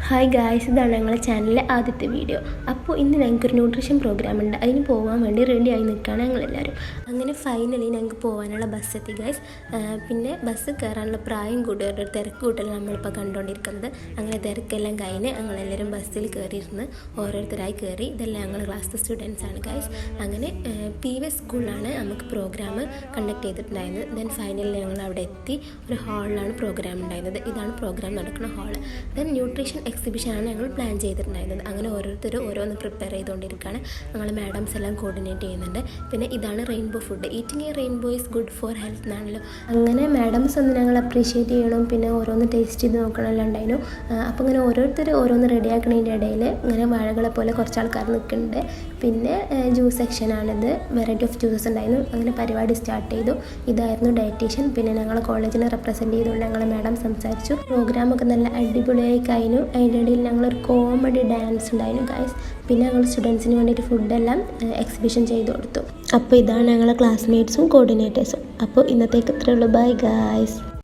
Hi guys, ഇതാണ് ഞങ്ങളുടെ ചാനലിലെ ആദ്യത്തെ വീഡിയോ. അപ്പോൾ ഇന്ന് ഞങ്ങൾക്കൊരു ന്യൂട്രീഷൻ പ്രോഗ്രാം ഉണ്ട്. അതിന് പോകാൻ വേണ്ടി റെഡിയായി നിൽക്കുകയാണ് ഞങ്ങളെല്ലാവരും. അങ്ങനെ ഫൈനലി ഞങ്ങൾക്ക് പോകാനുള്ള ബസ് എത്തി ഗായ്സ്. പിന്നെ ബസ് കയറാനുള്ള പ്രായം കൂടിയൊരു തിരക്ക് കൂട്ടൽ നമ്മളിപ്പോൾ കണ്ടുകൊണ്ടിരിക്കുന്നത്. അങ്ങനെ തിരക്കെല്ലാം കഴിഞ്ഞ് ഞങ്ങളെല്ലാവരും ബസ്സിൽ കയറിയിരുന്ന് ഓരോരുത്തരായി കയറി. ഇതെല്ലാം ഞങ്ങൾ ക്ലാസ്സിലെ സ്റ്റുഡൻസാണ് ഗായ്സ്. അങ്ങനെ PVS സ്കൂളിലാണ് നമുക്ക് പ്രോഗ്രാം കണ്ടക്ട് ചെയ്തിട്ടുണ്ടായിരുന്നത്. ദെൻ ഫൈനലി ഞങ്ങൾ അവിടെ എത്തി. ഒരു ഹാളിലാണ് പ്രോഗ്രാം ഉണ്ടായിരുന്നത്. ഇതാണ് പ്രോഗ്രാം നടക്കുന്ന ഹാള്. ദെൻ ന്യൂട്രീഷൻ എക്സിബിഷനാണ് ഞങ്ങൾ പ്ലാൻ ചെയ്തിട്ടുണ്ടായിരുന്നത്. അങ്ങനെ ഓരോരുത്തരും ഓരോന്ന് പ്രിപ്പയർ ചെയ്തുകൊണ്ടിരിക്കുകയാണ്. ഞങ്ങൾ മാഡംസ് എല്ലാം കോർഡിനേറ്റ് ചെയ്യുന്നുണ്ട്. പിന്നെ ഇതാണ് rainbow food. Eating A rainbow is good for health എന്നാണല്ലോ. അങ്ങനെ മാഡംസ് ഒന്ന് ഞങ്ങൾ അപ്രീഷിയേറ്റ് ചെയ്യണം, പിന്നെ ഓരോന്ന് ടേസ്റ്റ് ചെയ്ത് നോക്കണമെല്ലാം ഉണ്ടായിരുന്നു. അപ്പോൾ ഇങ്ങനെ ഓരോരുത്തർ ഓരോന്ന് റെഡിയാക്കുന്നതിൻ്റെ ഇടയിൽ ഇങ്ങനെ വാഴകളെ പോലെ കുറച്ച് ആൾക്കാർ നിൽക്കുന്നുണ്ട്. പിന്നെ ജ്യൂസ് സെക്ഷനാണിത്. വെറൈറ്റി ഓഫ് ജ്യൂസസ് ഉണ്ടായിരുന്നു. അങ്ങനെ പരിപാടി സ്റ്റാർട്ട് ചെയ്തു. ഇതായിരുന്നു ഡയറ്റീഷ്യൻ. പിന്നെ ഞങ്ങളെ കോളേജിനെ റെപ്രസെൻറ്റ് ചെയ്തുകൊണ്ട് ഞങ്ങളെ മാഡം സംസാരിച്ചു. പ്രോഗ്രാമൊക്കെ നല്ല അടിപൊളിയായി കഴിഞ്ഞു. അതിൻ്റെ ഇടയിൽ ഞങ്ങളൊരു കോമഡി ഡാൻസ് ഉണ്ടായിരുന്നു ഗൈസ്. പിന്നെ ഞങ്ങൾ സ്റ്റുഡൻസിന് വേണ്ടിയിട്ട് ഫുഡെല്ലാം എക്സിബിഷൻ ചെയ്ത് കൊടുത്തു. അപ്പോൾ ഇതാണ് ഞങ്ങളെ ക്ലാസ്മേറ്റ്സും കോർഡിനേറ്റേഴ്സും. അപ്പോൾ ഇന്നത്തേക്ക് ഇത്രയേ ഉള്ളൂ. Bye guys.